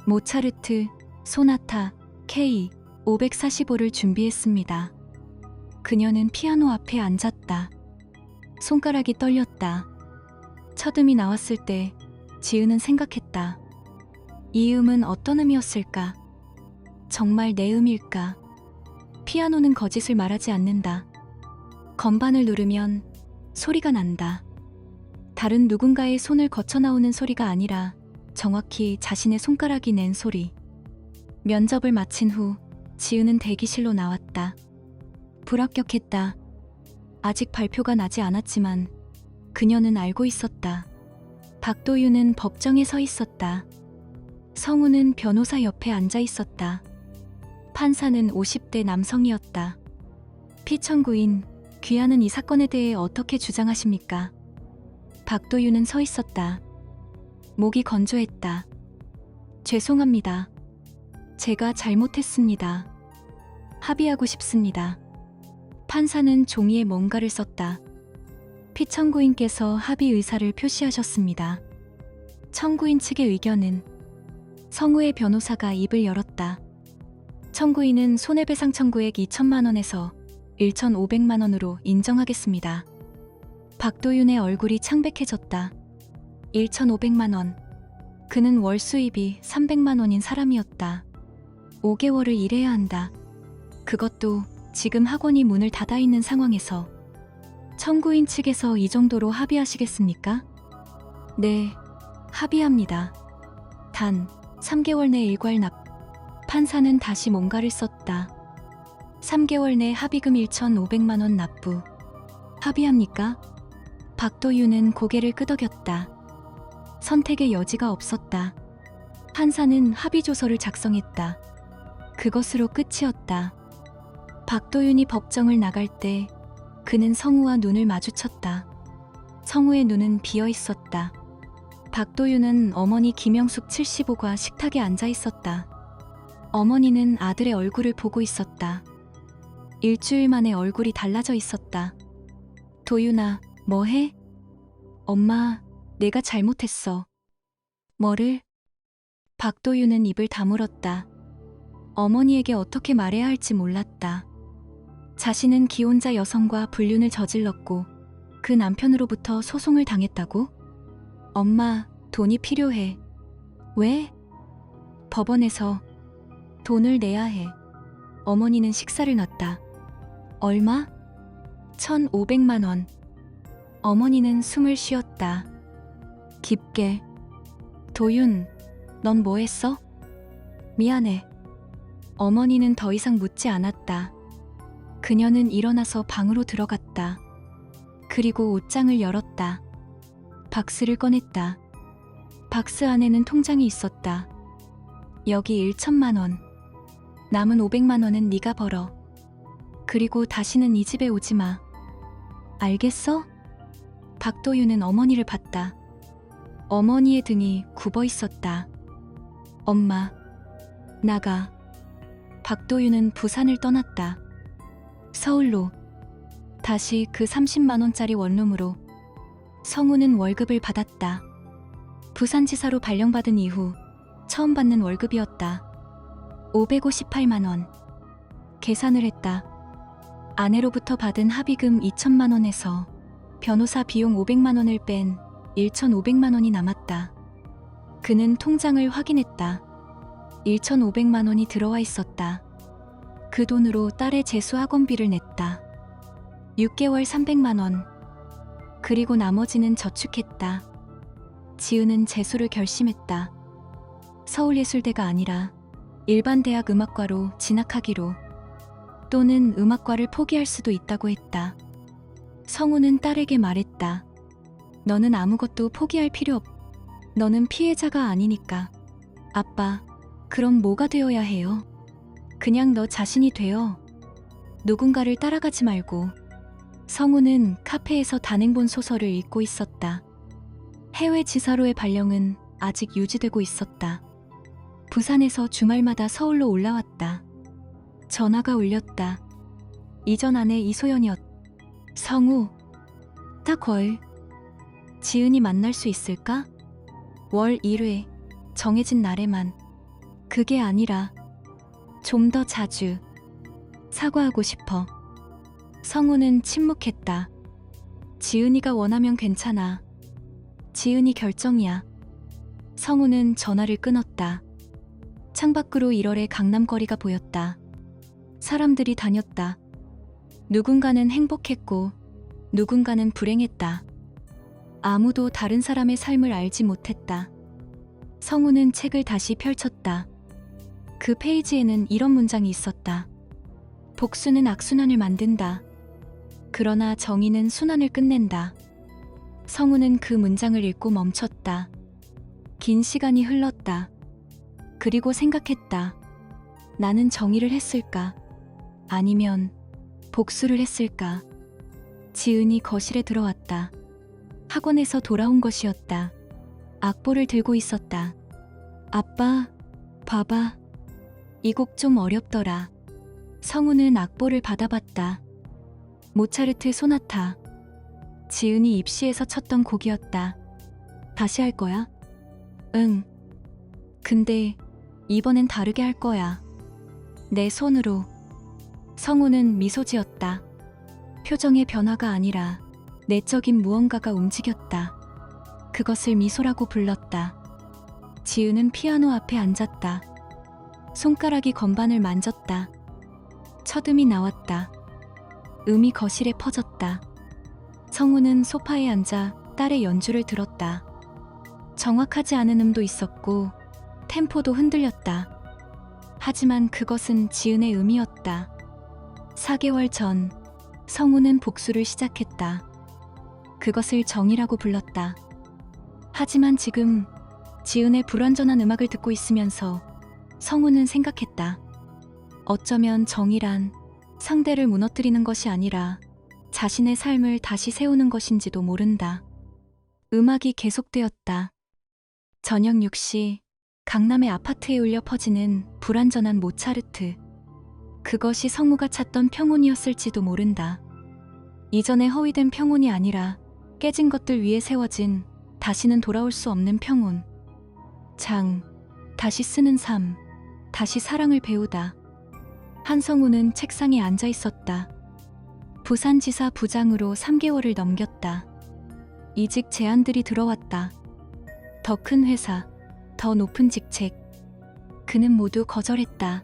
모차르트, 소나타, K545를 준비했습니다. 그녀는 피아노 앞에 앉았다. 손가락이 떨렸다. 첫 음이 나왔을 때 지은은 생각했다. 이 음은 어떤 음이었을까? 정말 내 음일까? 피아노는 거짓을 말하지 않는다. 건반을 누르면 소리가 난다. 다른 누군가의 손을 거쳐 나오는 소리가 아니라 정확히 자신의 손가락이 낸 소리. 면접을 마친 후 지은은 대기실로 나왔다. 불합격했다. 아직 발표가 나지 않았지만 그녀는 알고 있었다. 박도윤은 법정에 서 있었다. 성우는 변호사 옆에 앉아 있었다. 판사는 50대 남성이었다. 피청구인 귀하는 이 사건에 대해 어떻게 주장하십니까? 박도윤은 서 있었다. 목이 건조했다. 죄송합니다. 제가 잘못했습니다. 합의하고 싶습니다. 판사는 종이에 뭔가를 썼다. 피청구인께서 합의 의사를 표시하셨습니다. 청구인 측의 의견은? 성우의 변호사가 입을 열었다. 청구인은 손해배상 청구액 2천만 원에서 1,500만 원으로 인정하겠습니다. 박도윤의 얼굴이 창백해졌다. 1,500만 원. 그는 월 수입이 300만 원인 사람이었다. 5개월을 일해야 한다. 그것도 지금 학원이 문을 닫아 있는 상황에서. 청구인 측에서 이 정도로 합의하시겠습니까? 네, 합의합니다. 단 3개월 내 일괄 납. 판사는 다시 뭔가를 썼다. 3개월 내 합의금 1,500만 원 납부. 합의합니까? 박도윤은 고개를 끄덕였다. 선택의 여지가 없었다. 판사는 합의조서를 작성했다. 그것으로 끝이었다. 박도윤이 법정을 나갈 때 그는 성우와 눈을 마주쳤다. 성우의 눈은 비어 있었다. 박도윤은 어머니 김영숙 75과 식탁에 앉아 있었다. 어머니는 아들의 얼굴을 보고 있었다. 일주일 만에 얼굴이 달라져 있었다. 도윤아, 뭐해? 엄마, 내가 잘못했어. 뭐를? 박도윤은 입을 다물었다. 어머니에게 어떻게 말해야 할지 몰랐다. 자신은 기혼자 여성과 불륜을 저질렀고 그 남편으로부터 소송을 당했다고? 엄마, 돈이 필요해. 왜? 법원에서 돈을 내야 해. 어머니는 식사를 놨다. 얼마? 1,500만 원. 어머니는 숨을 쉬었다. 깊게. 도윤, 넌 뭐 했어? 미안해. 어머니는 더 이상 묻지 않았다. 그녀는 일어나서 방으로 들어갔다. 그리고 옷장을 열었다. 박스를 꺼냈다. 박스 안에는 통장이 있었다. 여기 1,000만 원. 남은 500만 원은 네가 벌어. 그리고 다시는 이 집에 오지 마. 알겠어? 박도윤은 어머니를 봤다. 어머니의 등이 굽어 있었다. 엄마, 나가. 박도윤은 부산을 떠났다. 서울로. 다시 그 30만 원짜리 원룸으로. 성우는 월급을 받았다. 부산지사로 발령받은 이후 처음 받는 월급이었다. 558만 원. 계산을 했다. 아내로부터 받은 합의금 2천만 원에서 변호사 비용 500만 원을 뺀 1,500만 원이 남았다. 그는 통장을 확인했다. 1,500만 원이 들어와 있었다. 그 돈으로 딸의 재수 학원비를 냈다. 6개월 300만 원. 그리고 나머지는 저축했다. 지은은 재수를 결심했다. 서울예술대가 아니라 일반 대학 음악과로 진학하기로. 또는 음악과를 포기할 수도 있다고 했다. 성우는 딸에게 말했다. 너는 아무것도 포기할 필요 없. 너는 피해자가 아니니까. 아빠, 그럼 뭐가 되어야 해요? 그냥 너 자신이 되어. 누군가를 따라가지 말고. 성우는 카페에서 단행본 소설을 읽고 있었다. 해외 지사로의 발령은 아직 유지되고 있었다. 부산에서 주말마다 서울로 올라왔다. 전화가 울렸다. 이전 아내 이소연이었. 성우, 딱 월. 지은이 만날 수 있을까? 월 1회, 정해진 날에만. 그게 아니라 좀 더 자주. 사과하고 싶어. 성우는 침묵했다. 지은이가 원하면 괜찮아. 지은이 결정이야. 성우는 전화를 끊었다. 창밖으로 1월의 강남거리가 보였다. 사람들이 다녔다. 누군가는 행복했고 누군가는 불행했다. 아무도 다른 사람의 삶을 알지 못했다. 성우는 책을 다시 펼쳤다. 그 페이지에는 이런 문장이 있었다. 복수는 악순환을 만든다. 그러나 정의는 순환을 끝낸다. 성우는 그 문장을 읽고 멈췄다. 긴 시간이 흘렀다. 그리고 생각했다. 나는 정의를 했을까? 아니면 복수를 했을까? 지은이 거실에 들어왔다. 학원에서 돌아온 것이었다. 악보를 들고 있었다. 아빠, 봐봐. 이 곡 좀 어렵더라. 성우는 악보를 받아봤다. 모차르트 소나타. 지은이 입시에서 쳤던 곡이었다. 다시 할 거야? 응. 근데 이번엔 다르게 할 거야. 내 손으로. 성우는 미소 지었다. 표정의 변화가 아니라 내적인 무언가가 움직였다. 그것을 미소라고 불렀다. 지은은 피아노 앞에 앉았다. 손가락이 건반을 만졌다. 첫음이 나왔다. 음이 거실에 퍼졌다. 성우는 소파에 앉아 딸의 연주를 들었다. 정확하지 않은 음도 있었고 템포도 흔들렸다. 하지만 그것은 지은의 음이었다. 4개월 전 성우는 복수를 시작했다. 그것을 정의라고 불렀다. 하지만 지금 지은의 불완전한 음악을 듣고 있으면서 성우는 생각했다. 어쩌면 정의란 상대를 무너뜨리는 것이 아니라 자신의 삶을 다시 세우는 것인지도 모른다. 음악이 계속되었다. 저녁 6시 강남의 아파트에 울려 퍼지는 불완전한 모차르트. 그것이 성우가 찾던 평온이었을지도 모른다. 이전에 허위된 평온이 아니라 깨진 것들 위에 세워진 다시는 돌아올 수 없는 평온. 다시 쓰는 삶, 다시 사랑을 배우다. 한성우는 책상에 앉아 있었다. 부산지사 부장으로 3개월을 넘겼다. 이직 제안들이 들어왔다. 더 큰 회사, 더 높은 직책. 그는 모두 거절했다.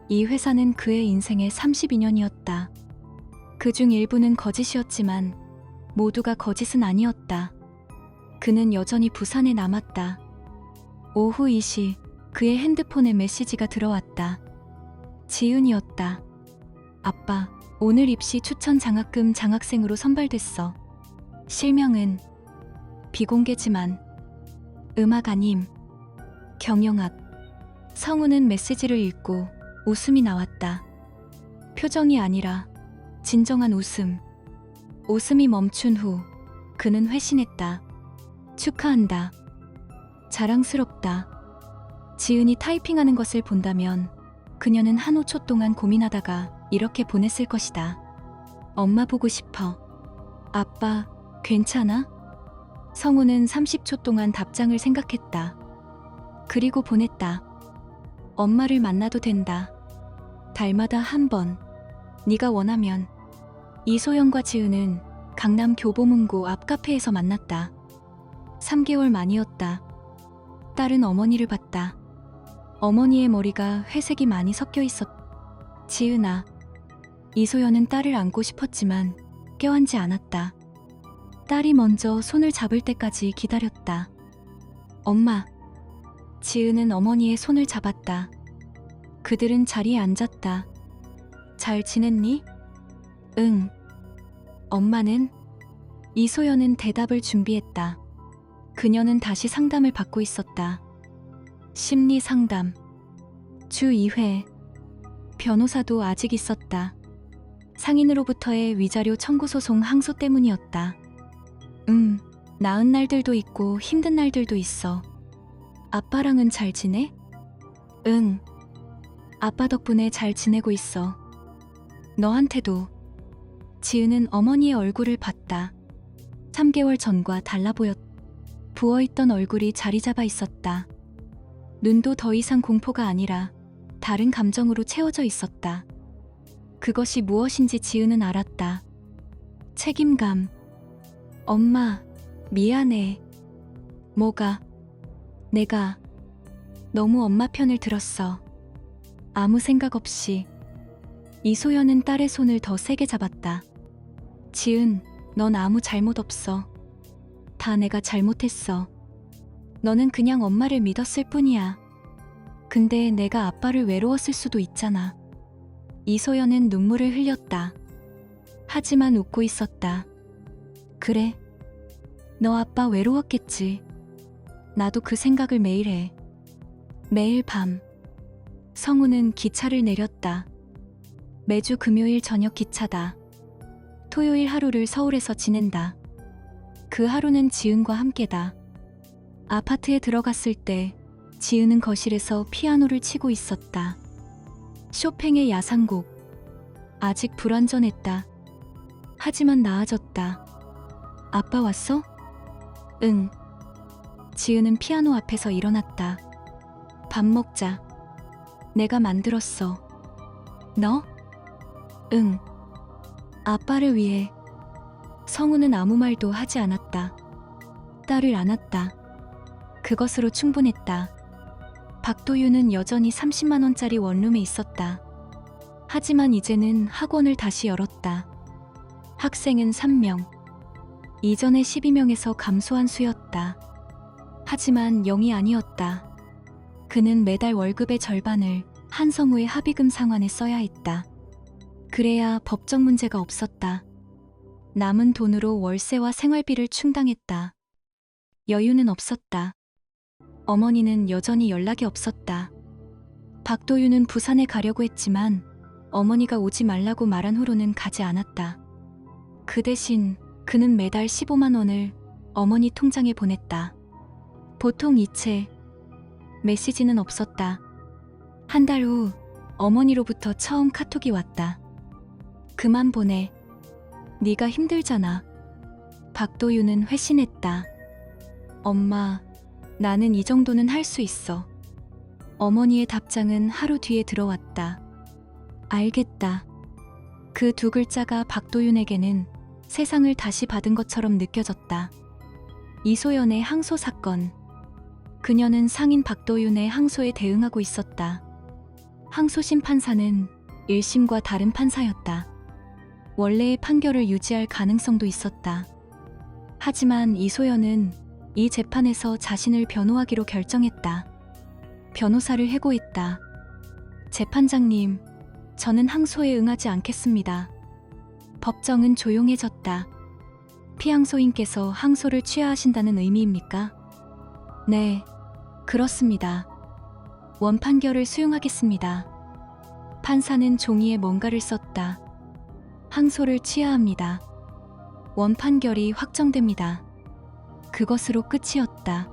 이 회사는 그의 인생의 32년이었다. 그중 일부는 거짓이었지만 모두가 거짓은 아니었다. 그는 여전히 부산에 남았다. 오후 2시 그의 핸드폰에 메시지가 들어왔다. 지은이었다. 아빠, 오늘 입시 추천 장학금 장학생으로 선발됐어. 실명은 비공개지만 음악 아님 경영학. 성우는 메시지를 읽고 웃음이 나왔다. 표정이 아니라 진정한 웃음. 웃음이 멈춘 후 그는 회신했다. 축하한다. 자랑스럽다. 지은이 타이핑하는 것을 본다면 그녀는 한 5초 동안 고민하다가 이렇게 보냈을 것이다. 엄마 보고 싶어. 아빠, 괜찮아? 성우는 30초 동안 답장을 생각했다. 그리고 보냈다. 엄마를 만나도 된다. 달마다 한 번. 네가 원하면. 이소연과 지은은 강남 교보문고 앞 카페에서 만났다. 3개월 만이었다. 딸은 어머니를 봤다. 어머니의 머리가 회색이 많이 섞여 있었다. 지은아. 이소연은 딸을 안고 싶었지만 껴안지 않았다. 딸이 먼저 손을 잡을 때까지 기다렸다. 엄마. 지은은 어머니의 손을 잡았다. 그들은 자리에 앉았다. 잘 지냈니? 응. 엄마는? 이소연은 대답을 준비했다. 그녀는 다시 상담을 받고 있었다. 심리 상담. 주 2회. 변호사도 아직 있었다. 상인으로부터의 위자료 청구 소송 항소 때문이었다. 나은 날들도 있고 힘든 날들도 있어. 아빠랑은 잘 지내? 응. 아빠 덕분에 잘 지내고 있어. 너한테도. 지은은 어머니의 얼굴을 봤다. 3개월 전과 달라 보였다. 부어있던 얼굴이 자리 잡아 있었다. 눈도 더 이상 공포가 아니라 다른 감정으로 채워져 있었다. 그것이 무엇인지 지은은 알았다. 책임감. 엄마, 미안해. 뭐가? 내가 너무 엄마 편을 들었어. 아무 생각 없이. 이소연은 딸의 손을 더 세게 잡았다. 지은, 넌 아무 잘못 없어. 다 내가 잘못했어. 너는 그냥 엄마를 믿었을 뿐이야. 근데 내가 아빠를 외로웠을 수도 있잖아. 이소연은 눈물을 흘렸다. 하지만 웃고 있었다. 그래. 너 아빠 외로웠겠지. 나도 그 생각을 매일 해. 매일 밤. 성우는 기차를 내렸다. 매주 금요일 저녁 기차다. 토요일 하루를 서울에서 지낸다. 그 하루는 지은과 함께다. 아파트에 들어갔을 때 지은은 거실에서 피아노를 치고 있었다. 쇼팽의 야상곡. 아직 불완전했다. 하지만 나아졌다. 아빠 왔어? 응. 지은은 피아노 앞에서 일어났다. 밥 먹자. 내가 만들었어. 너? 응. 아빠를 위해. 성우는 아무 말도 하지 않았다. 딸을 안았다. 그것으로 충분했다. 박도윤은 여전히 30만 원짜리 원룸에 있었다. 하지만 이제는 학원을 다시 열었다. 학생은 3명. 이전의 12명에서 감소한 수였다. 하지만 0이 아니었다. 그는 매달 월급의 절반을 한성우의 합의금 상환에 써야 했다. 그래야 법적 문제가 없었다. 남은 돈으로 월세와 생활비를 충당했다. 여유는 없었다. 어머니는 여전히 연락이 없었다. 박도윤은 부산에 가려고 했지만 어머니가 오지 말라고 말한 후로는 가지 않았다. 그 대신 그는 매달 15만 원을 어머니 통장에 보냈다. 보통 이체. 메시지는 없었다. 한 달 후 어머니로부터 처음 카톡이 왔다. 그만 보내. 네가 힘들잖아. 박도윤은 회신했다. 엄마, 나는 이 정도는 할 수 있어. 어머니의 답장은 하루 뒤에 들어왔다. 알겠다. 그 두 글자가 박도윤에게는 세상을 다시 받은 것처럼 느껴졌다. 이소연의 항소 사건. 그녀는 상인 박도윤의 항소에 대응하고 있었다. 항소심 판사는 1심과 다른 판사였다. 원래의 판결을 유지할 가능성도 있었다. 하지만 이소연은 이 재판에서 자신을 변호하기로 결정했다. 변호사를 해고했다. 재판장님, 저는 항소에 응하지 않겠습니다. 법정은 조용해졌다. 피항소인께서 항소를 취하하신다는 의미입니까? 네, 그렇습니다. 원판결을 수용하겠습니다. 판사는 종이에 뭔가를 썼다. 항소를 취하합니다. 원판결이 확정됩니다. 그것으로 끝이었다.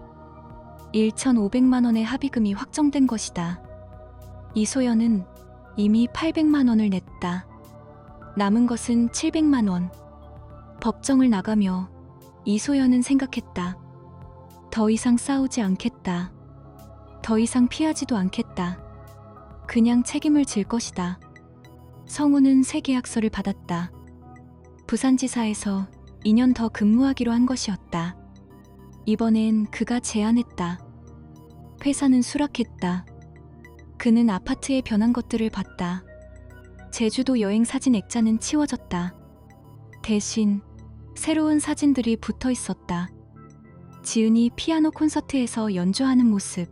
1,500만 원의 합의금이 확정된 것이다. 이소연은 이미 800만 원을 냈다. 남은 것은 700만 원. 법정을 나가며 이소연은 생각했다. 더 이상 싸우지 않겠다. 더 이상 피하지도 않겠다. 그냥 책임을 질 것이다. 성우는 새 계약서를 받았다. 부산지사에서 2년 더 근무하기로 한 것이었다. 이번엔 그가 제안했다. 회사는 수락했다. 그는 아파트에 변한 것들을 봤다. 제주도 여행 사진 액자는 치워졌다. 대신 새로운 사진들이 붙어 있었다. 지은이 피아노 콘서트에서 연주하는 모습.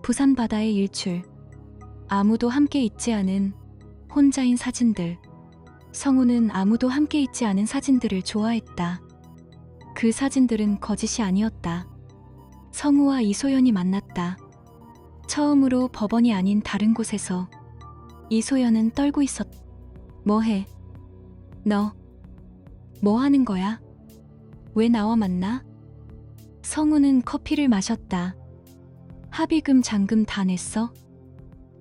부산 바다의 일출. 아무도 함께 있지 않은 혼자인 사진들. 성우는 아무도 함께 있지 않은 사진들을 좋아했다. 그 사진들은 거짓이 아니었다. 성우와 이소연이 만났다. 처음으로 법원이 아닌 다른 곳에서. 이소연은 떨고 있었다. 뭐해? 너 뭐 하는 거야? 왜 나와 만나? 성우는 커피를 마셨다. 합의금 잔금 다 냈어?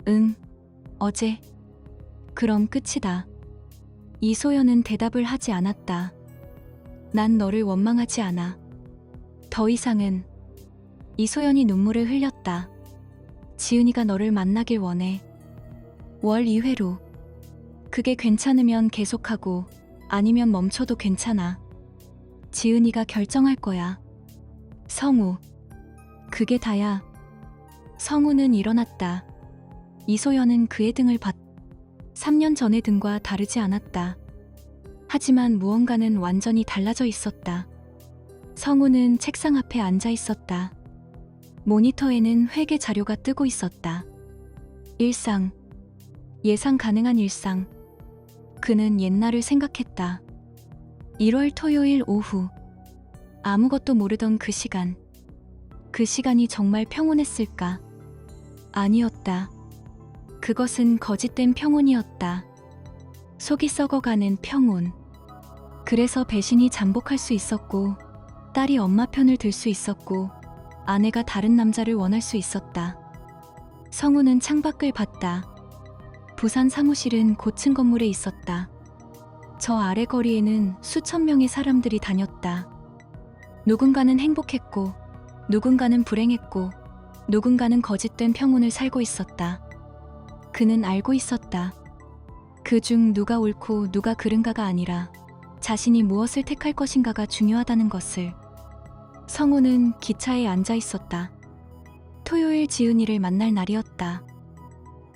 응, 어제. 그럼 끝이다. 이소연은 대답을 하지 않았다. 난 너를 원망하지 않아. 더 이상은. 이소연이 눈물을 흘렸다. 지은이가 너를 만나길 원해. 월 2회로. 그게 괜찮으면 계속하고 아니면 멈춰도 괜찮아. 지은이가 결정할 거야. 성우. 그게 다야. 성우는 일어났다. 이소연은 그의 등을 봤다. 3년 전의 등과 다르지 않았다. 하지만 무언가는 완전히 달라져 있었다. 성우는 책상 앞에 앉아 있었다. 모니터에는 회계 자료가 뜨고 있었다. 일상. 예상 가능한 일상. 그는 옛날을 생각했다. 1월 토요일 오후. 아무것도 모르던 그 시간. 그 시간이 정말 평온했을까? 아니었다. 그것은 거짓된 평온이었다. 속이 썩어가는 평온. 그래서 배신이 잠복할 수 있었고, 딸이 엄마 편을 들 수 있었고, 아내가 다른 남자를 원할 수 있었다. 성우는 창밖을 봤다. 부산 사무실은 고층 건물에 있었다. 저 아래 거리에는 수천 명의 사람들이 다녔다. 누군가는 행복했고, 누군가는 불행했고, 누군가는 거짓된 평온을 살고 있었다. 그는 알고 있었다. 그중 누가 옳고 누가 그른가가 아니라 자신이 무엇을 택할 것인가가 중요하다는 것을. 성우는 기차에 앉아 있었다. 토요일 지은이를 만날 날이었다.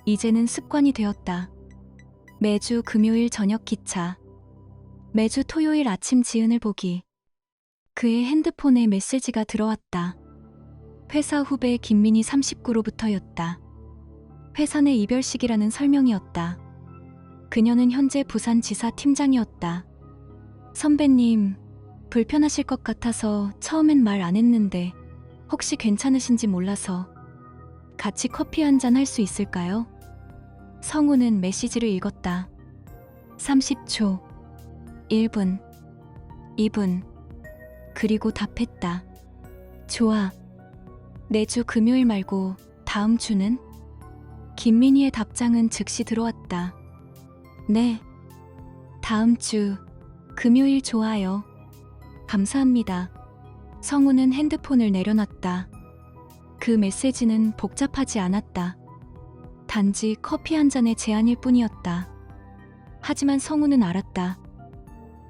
이제는 습관이 되었다. 매주 금요일 저녁 기차. 매주 토요일 아침 지은을 보기. 그의 핸드폰에 메시지가 들어왔다. 회사 후배 김민희 39로부터였다. 회사 내 이별식이라는 설명이었다. 그녀는 현재 부산지사 팀장이었다. 선배님, 불편하실 것 같아서 처음엔 말 안 했는데 혹시 괜찮으신지 몰라서 같이 커피 한 잔 할 수 있을까요? 성우는 메시지를 읽었다. 30초, 1분, 2분, 그리고 답했다. 좋아. 매주 금요일 말고 다음 주는? 김민희의 답장은 즉시 들어왔다. 네. 다음 주 금요일 좋아요. 감사합니다. 성우는 핸드폰을 내려놨다. 그 메시지는 복잡하지 않았다. 단지 커피 한 잔의 제안일 뿐이었다. 하지만 성우는 알았다.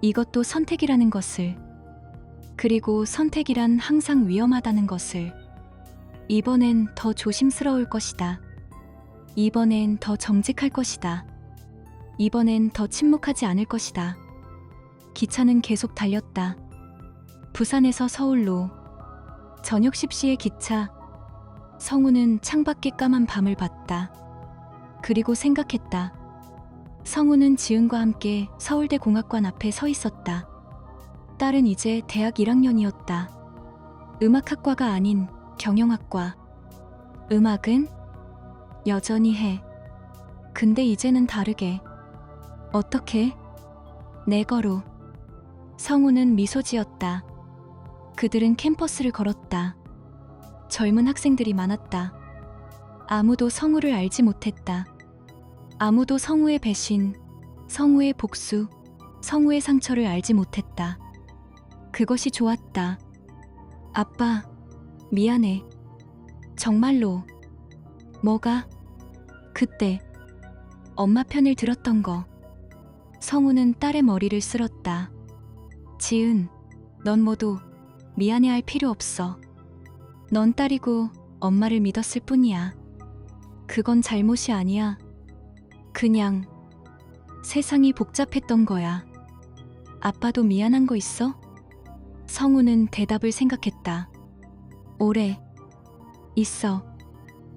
이것도 선택이라는 것을. 그리고 선택이란 항상 위험하다는 것을. 이번엔 더 조심스러울 것이다. 이번엔 더 정직할 것이다. 이번엔 더 침묵하지 않을 것이다. 기차는 계속 달렸다. 부산에서 서울로. 저녁 10시의 기차. 성우는 창밖의 까만 밤을 봤다. 그리고 생각했다. 성우는 지은과 함께 서울대 공학관 앞에 서 있었다. 딸은 이제 대학 1학년이었다. 음악학과가 아닌 경영학과. 음악은 여전히 해. 근데 이제는 다르게. 어떻게? 내거로. 성우는 미소 지었다. 그들은 캠퍼스를 걸었다. 젊은 학생들이 많았다. 아무도 성우를 알지 못했다. 아무도 성우의 배신, 성우의 복수, 성우의 상처를 알지 못했다. 그것이 좋았다. 아빠, 미안해. 정말로. 뭐가? 그때 엄마 편을 들었던 거. 성우는 딸의 머리를 쓸었다. 지은, 넌 모두 미안해할 필요 없어. 넌 딸이고 엄마를 믿었을 뿐이야. 그건 잘못이 아니야. 그냥 세상이 복잡했던 거야. 아빠도 미안한 거 있어? 성우는 대답을 생각했다. 오래. 있어.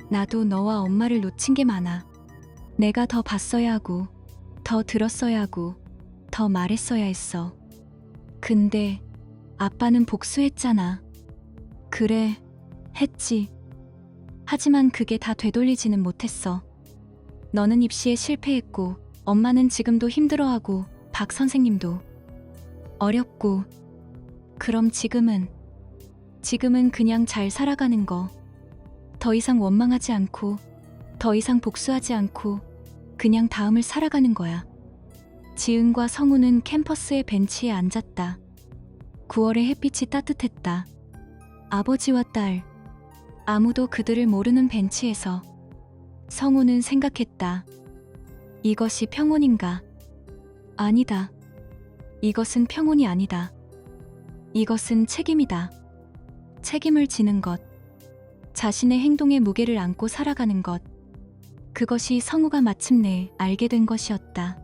나도 너와 엄마를 놓친 게 많아. 내가 더 봤어야 하고 더 들었어야 하고 더 말했어야 했어. 근데 아빠는 복수했잖아. 그래, 했지. 하지만 그게 다 되돌리지는 못했어. 너는 입시에 실패했고 엄마는 지금도 힘들어하고 박 선생님도 어렵고. 그럼 지금은 그냥 잘 살아가는 거. 더 이상 원망하지 않고 더 이상 복수하지 않고 그냥 다음을 살아가는 거야. 지은과 성우는 캠퍼스의 벤치에 앉았다. 9월의 햇빛이 따뜻했다. 아버지와 딸, 아무도 그들을 모르는 벤치에서. 성우는 생각했다. 이것이 평온인가? 아니다. 이것은 평온이 아니다. 이것은 책임이다. 책임을 지는 것. 자신의 행동의 무게를 안고 살아가는 것. 그것이 성우가 마침내 알게 된 것이었다.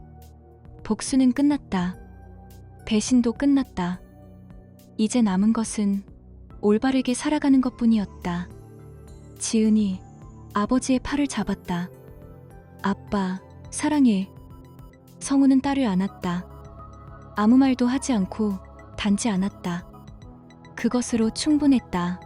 복수는 끝났다. 배신도 끝났다. 이제 남은 것은 올바르게 살아가는 것뿐이었다. 지은이 아버지의 팔을 잡았다. 아빠, 사랑해. 성우는 딸을 안았다. 아무 말도 하지 않고 단지 안았다. 그것으로 충분했다.